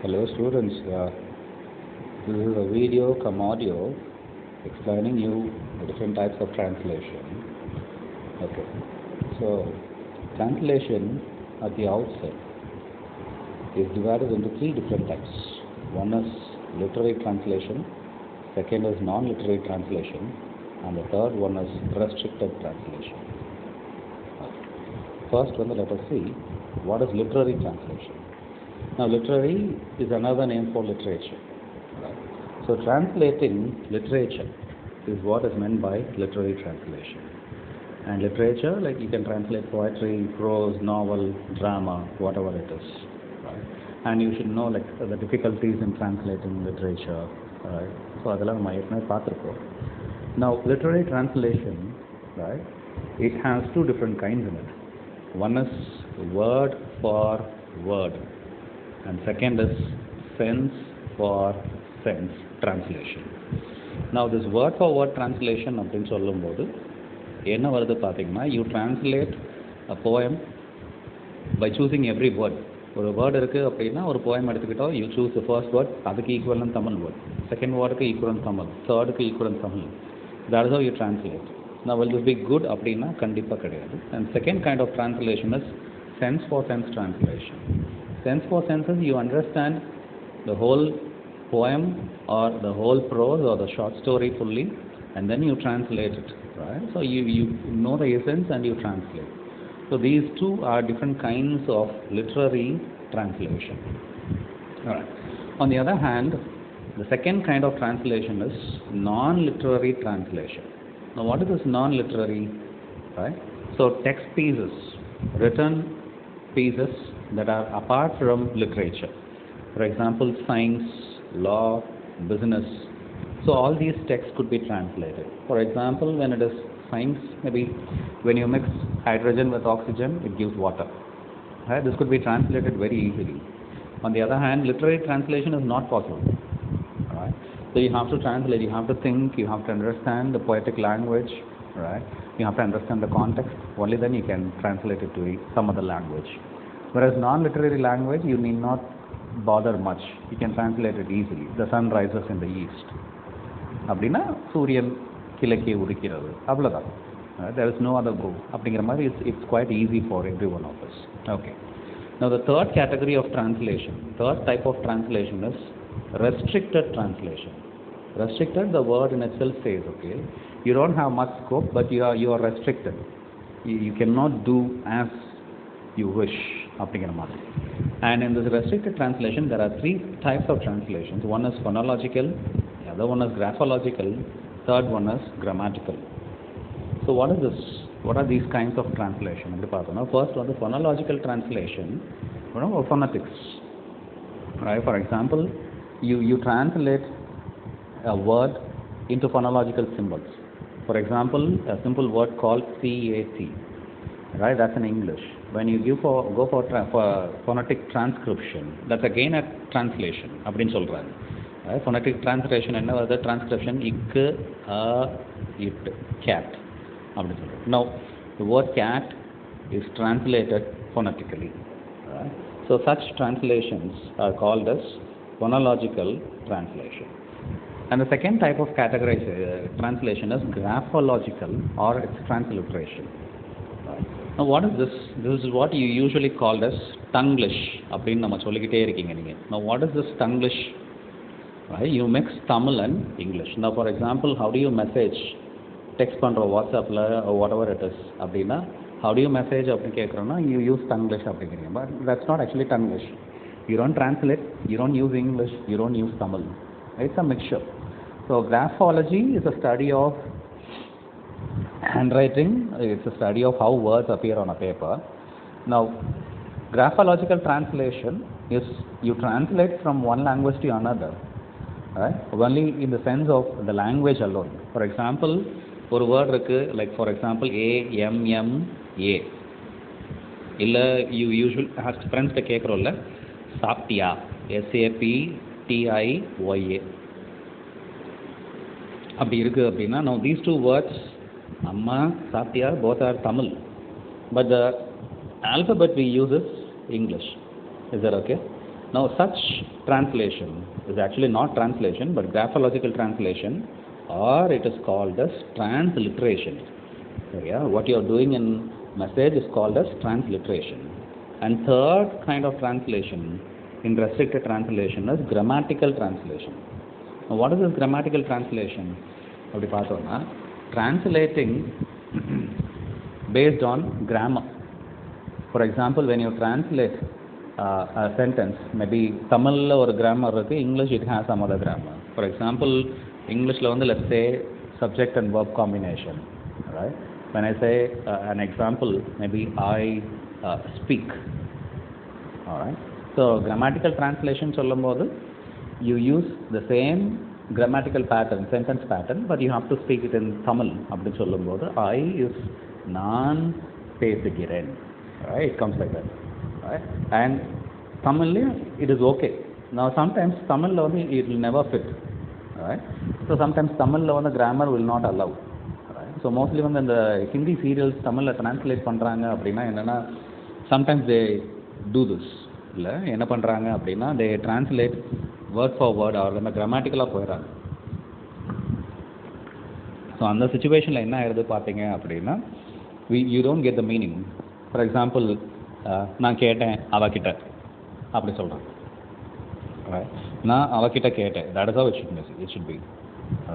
Hello students, this is a video come audio explaining you the different types of translation. Okay, so translation at the outset is divided into three different types. One is literary translation, second is non-literary translation, and the third one is restricted translation. Okay. First one, let us see what is literary translation. Now, literary is another name for literature. Right? So, translating literature is what is meant by literary translation. And literature, like you can translate poetry, prose, novel, drama, whatever it is. Right? And you should know like the difficulties in translating literature. Right? So, adala nama eknave paathirukkom. Now, literary translation, right? It has two different kinds in it. One is word for word. And second is sense for sense translation. Now this word for word translation அப்படின்னு சொல்லும்போது என்ன வருது பார்த்தீங்கன்னா you translate a poem by choosing every word. ஒரு word இருக்குது அப்படின்னா ஒரு poem எடுத்துக்கிட்டோம், you choose the first word, அதுக்கு ஈக்குவலன் தமிழ் word, செகண்ட் வேர்டுக்கு ஈக்குவலன் Tamil, தேர்டுக்கு ஈக்குவலன் Tamil. That is how you translate. Now will this be good அப்படின்னா கண்டிப்பாக கிடையாது. And second kind of translation is sense for sense translation. Sense for sense is you understand the whole poem or the whole prose or the short story fully, and then you translate it, right? So you know the essence and you translate. So these two are different kinds of literary translation. All right. On the other hand, the second kind of translation is non-literary translation. Now what is this non-literary? Right? So text pieces, written pieces that are apart from literature. For example, science, law, business. So all these texts could be translated. For example, when it is science, maybe when you mix hydrogen with oxygen, it gives water. Right? This could be translated very easily. On the other hand, literary translation is not possible. Right? So you have to translate, you have to think, you have to understand the poetic language. Right? You have to understand the context. Only then you can translate it to some other language. Whereas non-literary language, you need not bother much. You can translate it easily. The sun rises in the east. அப்படின்னா சூரியன் கிழக்கே உதிக்கிறது அவ்வளோதான். There is no other go. அப்படிங்கிற மாதிரி it's quite easy for every one of us. Okay. Now the third category of translation, third type of translation is restricted translation. Restricted, the word in itself says, okay, you don't have much scope, but you are restricted. You cannot do as you wish. And in this restricted translation, there are three types of translations. One is phonological, the other one is graphological, third one is grammatical. So what is this? What are these kinds of translation? First one, the phonological translation, phonetics. Right? For example, you translate a word into phonological symbols. For example, a simple word called CAT. Right? That's in English. When you go for phonetic transcription, that's again a translation. அப்படின்னு சொல்றாங்க. Phonetic translation என்ன வருது? Transcription ik, a, it, cat. அப்படின்னு சொல்றாங்க. Now, the word cat is translated phonetically. Right? So such translations are called as phonological translation. And the second type of translation is graphological, or it's transliteration. Now what is this? This is what you usually call as Tanglish. அப்படின்னு நம்ம சொல்லிக்கிட்டே இருக்கீங்க நீங்க. Now what is this Tanglish? Right? You mix Tamil and English. Now for example, how do you message? Text பண்ற WhatsAppல or whatever it is. அப்படின்னா how do you message அப்படின்னு கேட்குறோன்னா you use Tanglish அப்படிங்கிறீங்க. But that's not actually Tanglish. You don't translate, you don't use English, you don't use Tamil. It's a mixture. So graphology is a study of handwriting. It's a study of how words appear on a paper. Now, graphological translation is you translate from one language to another, right? Only in the sense of the language alone. For example, ஒரு word இருக்கு, like for example AMMA. இல்ல you usually friends கிட்ட கேட்குறோம்ல சாப்பிட்டியா SAPTIYA அப்படி இருக்கு அப்படின்னா now these two words Amma, Satya, both are Tamil. But the alphabet we use is English. Is that okay? Now such translation is actually not translation but graphological translation, or it is called as transliteration. So yeah, what you are doing in message is called as transliteration. And third kind of translation in restricted translation is grammatical translation. Now what is this grammatical translation? அப்படி பார்த்தோம்னா translating based on grammar. For example, when you translate a sentence, maybe Tamil or grammar irukku, English it has some other grammar. For example, English la vandu let's say subject and verb combination, right? When I say an example, maybe I speak, all right? So grammatical translation சொல்லும்போது you use the same grammatical pattern, sentence pattern, but you have to speak it in Tamil. அப்படி சொல்லும்போது I is நான் பேசுகிறேன், right? It comes like that, right? And Tamil it is okay. Now sometimes Tamil la vandu it will never fit, right? So sometimes Tamil la vandu grammar will not allow, right? So mostly when the Hindi serials Tamil la translate பண்றாங்க அப்படினா என்னன்னா sometimes they do this. இல்ல என்ன பண்றாங்க அப்படினா they translate word for word or the grammatical போயிடுறாங்க. So அந்த சுச்சுவேஷனில் என்ன ஆயிடுது பார்த்தீங்க அப்படின்னா you don't get the meaning. For example, நான் கேட்டேன் அவகிட்ட அப்படி சொல்கிறேன், நான் அவகிட்ட கேட்டேன், that is how it should be,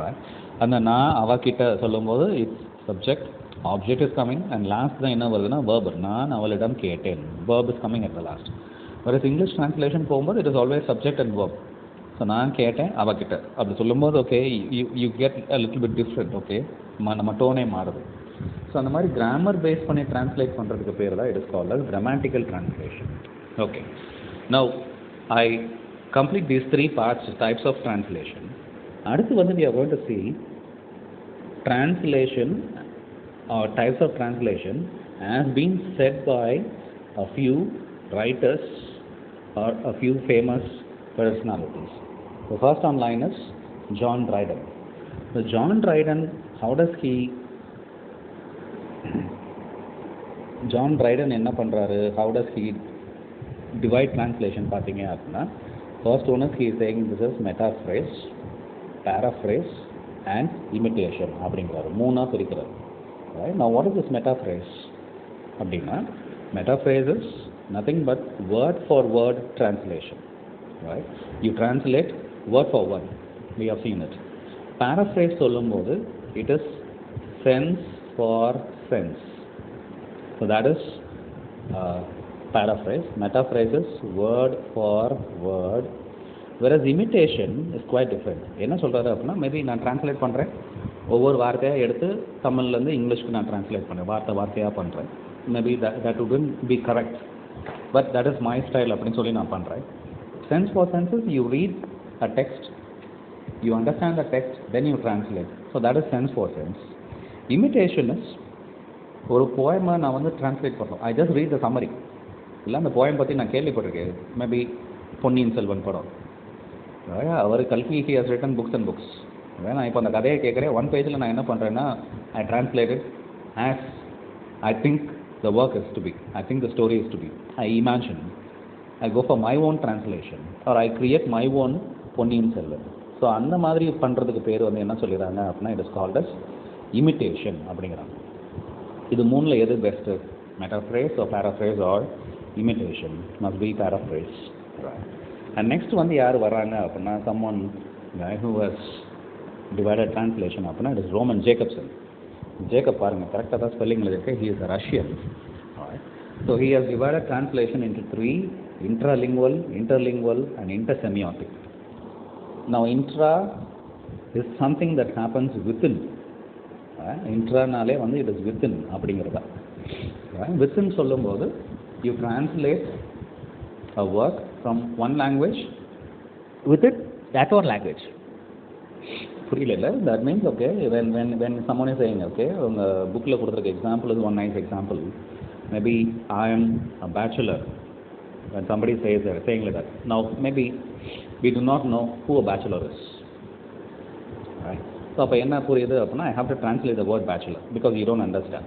right? அந்த நான் அவகிட்ட சொல்லும்போது it's subject, object is coming and last தான் என்ன வருதுன்னா verb. நான் அவளிடம் கேட்டேன், verb is coming at the last. Whereas English translation போகும்போது it is always subject and verb. So நான் கேட்டேன் அவகிட்ட அப்படி சொல்லும்போது okay you get a little bit different, okay நம்ம டோனே மாறுது. ஸோ அந்த மாதிரி கிராமர் பேஸ் பண்ணி டிரான்ஸ்லேட் பண்ணுறதுக்கு பேர் தான் it is called as grammatical translation. Okay, now I complete these 3 parts types of translation. அடுத்து வந்து we are going to see translation or types of translation as being said by a few writers or a few famous personalities. The first online is John Dryden. So John Dryden, John Dryden என்ன பண்றாரு, how does he divide translation பார்த்தீங்க அப்படின்னா, first one is he is saying this is metaphrase, paraphrase and imitation அப்படிங்கிறாரு. மூணா பிரிக்கிறாரு, right? Now what is this metaphrase அப்படின்னா, metaphrase is nothing but word for word translation, right? You translate word for word, we have seen it. Paraphrase சொல்லும்போது it is sense for sense, so that is paraphrase. Metaphrase is word for word, whereas imitation is quite different. என்ன சொல்றாரு அப்படின்னா, maybe நான் translate பண்ணுறேன், ஒவ்வொரு வார்த்தையாக எடுத்து தமிழ்லேருந்து இங்கிலீஷ்க்கு நான் டிரான்ஸ்லேட் பண்ணுறேன், வார்த்தையாக பண்ணுறேன். Maybe that wouldn't be correct, but that is my style அப்படின்னு சொல்லி நான் பண்ணுறேன். Sense for sense is you read a text, you understand the text, then you translate. So that is sense for sense. Imitation is ஒரு போயமை நான் வந்து translate பண்ணுறோம், I just read the summary. இல்லை அந்த போயம் பற்றி நான் கேள்விப்பட்டிருக்கேன், மேபி பொன்னியின் செல்வன் படம், அவர் கல்கி he has written books and books. நான் இப்போ அந்த கதையை கேட்குறேன், 1 பேஜில் நான் என்ன பண்ணுறேன்னா I translated as I think the work is to be, I think the story is to be, I imagine, I go for my own translation or I create my own Ponniyin Selvan. So அந்த மாதிரி பண்ணுறதுக்கு பேர் வந்து என்ன சொல்லிடுறாங்க அப்படின்னா it is called as imitation அப்படிங்கிறாங்க. இது மூணில் எது best, metaphrase or paraphrase or imitation? Must be paraphrase, right? And next வந்து யார் வராங்க அப்படின்னா someone who has divided translation அப்படின்னா it is Roman Jacobson. Jacob பாருங்கள் கரெக்டாக தான் ஸ்பெல்லிங்கில் இருக்கு, he is a Russian, right? So he has divided translation into 3: intralingual, interlingual and intersemiotic. Now intra is something that happens within, intraனாலே வந்து it is within அப்படிங்கிறதா. Within சொல்லும்போது you translate a word from one language with it that one language. புரியல? That means okay, when someone is saying okay, உங்கள் புக்கில் கொடுத்துருக்க example is one nice example. Maybe I am a bachelor. When somebody says that, saying like that, now maybe we do not know who a bachelor is, right? So அப்போ என்ன புரியுது அப்படின்னா I have to translate the word bachelor because you don't understand.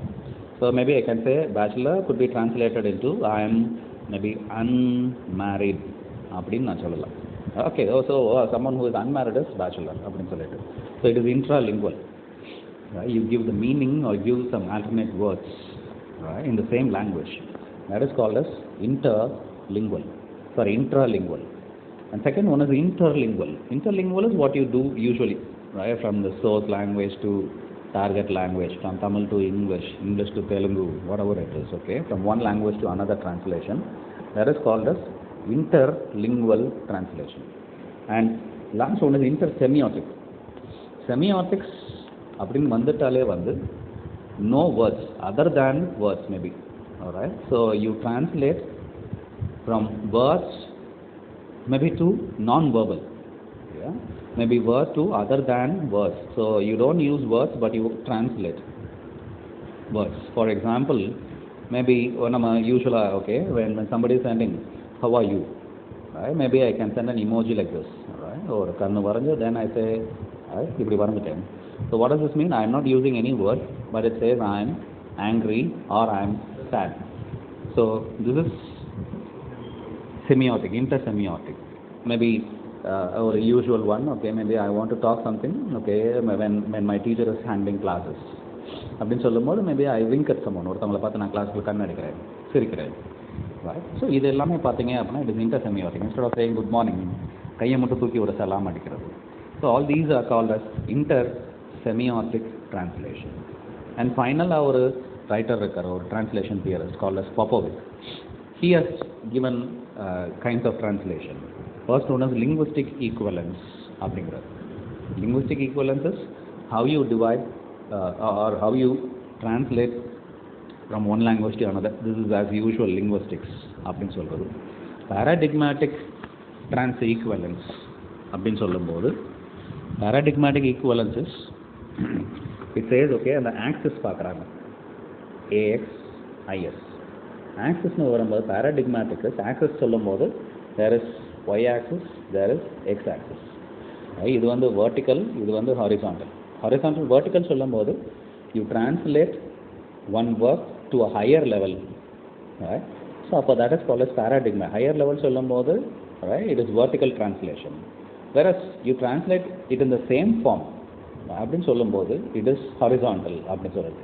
So maybe I can say bachelor could be translated into I am maybe unmarried, அப்படின்னு நான் சொல்லலாம். Okay, so someone who is unmarried is bachelor அப்படின்னு சொல்லிட்டு. So it is intralingual. You give the meaning or give some alternate words in the same language. That is called as intralingual. And second one is interlingual. Interlingual is what you do usually, right? From the source language to target language, from Tamil to English, English to Telugu, whatever it is, okay? From one language to another translation. That is called as interlingual translation. And last one is intersemiotic. Semiotics அப்படின்னு வந்துட்டாலே வந்து no words other than words maybe, all right? So you translate from words maybe to non-verbal, yeah, maybe word to other than words. So you don't use words but you translate words. For example, maybe when I'm usually, okay, when somebody is sending how are you, right, maybe I can send an emoji like this, right, or kannu varanja, then I say இப்படி வரைஞ்சிட்டேன். So what does this mean? I am not using any word but it says I am angry or I am sad. So this is semiotic, intersemiotic. Maybe or a usual one, okay, maybe I want to talk something, okay, when my teacher is handling classes அப்படின்னு சொல்லும்போது maybe I wink at someone, ஒருத்தவங்களை பார்த்து நான் கிளாஸில் கண் அடிக்கிறேன், சிரிக்கிறேன், right? So இது எல்லாமே பார்த்தீங்க அப்படின்னா it is intersemiotic. Instead of saying good morning, கையை மட்டும் தூக்கி ஒரு சலாம் அடிக்கிறது. So all these are called as intersemiotic translation. And final our writer இருக்கார், ஒரு translation theorist called as Popovic. He has given kinds of translation. First one is linguistic equivalence அப்படிங்கிறது. Linguistic equivalence is how you divide or how you translate from one language to another. This is as usual linguistics அப்படின்னு சொல்கிறது. Paradigmatic equivalence அப்படின்னு சொல்லும்போது paradigmatic equivalence is it says, okay, அந்த axis பார்க்குறாங்க ax is. Axis னு வரும்போது paradigmatic is axis சொல்லும்போது there is y axis, there is x axis. இது வந்து vertical, இது வந்து horizontal. Vertical சொல்லும்போது you translate one word to a higher level, right? So அப்போ that is called as paradigm. Higher level சொல்லும்போது, right, it is vertical translation. Whereas you translate it in the same form அப்படின்னு சொல்லும்போது it is horizontal அப்படின்னு சொல்லுது.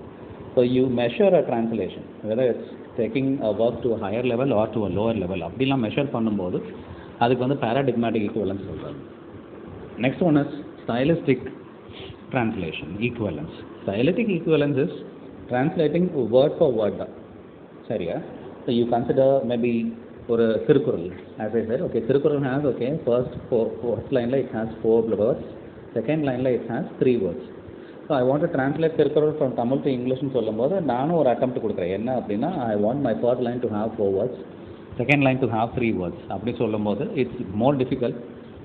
So you measure a translation, whether it's taking a work to a higher level or to a lower level, அப்படிலாம் measure பண்ணும்போது அதுக்கு வந்து paradigmatic equivalence சொல்கிறாங்க. Next one is stylistic translation equivalence. Stylistic equivalence is translating word for word தான், சரியா? So you consider maybe ஒரு Thirukkural, as I said, okay, Thirukkural has, okay, first line it has 4 words, second line it has 3 words. So I want to translate Thirukkural from Tamil to English னு சொல்லும்போது நானும் ஒரு attempt கொடுக்குறேன். என்ன அப்படின்னா I want my first line to have 4 words, second line to have 3 words. அப்படி சொல்லும்போது it's more difficult,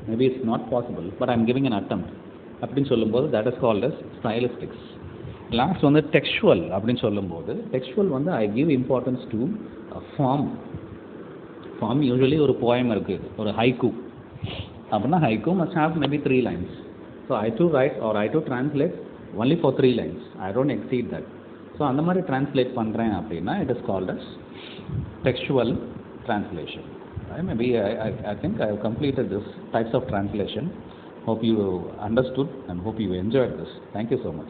maybe it's not possible, but I'm giving an attempt அப்படின்னு சொல்லும்போது that is called as stylistics. Last வந்து textual அப்படின்னு சொல்லும்போது textual வந்து I give importance to a form. Usually ஒரு poem இருக்கு, ஒரு haiku அப்படின்னா haiku must have maybe 3 lines. So I to write or I to translate only for 3 lines. I don't exceed that. So அந்த மாதிரி translate பண்ணுறேன் அப்படின்னா it is called as textual translation. Maybe I think I have completed this types of translation. Hope you understood and hope you enjoyed this. Thank you so much.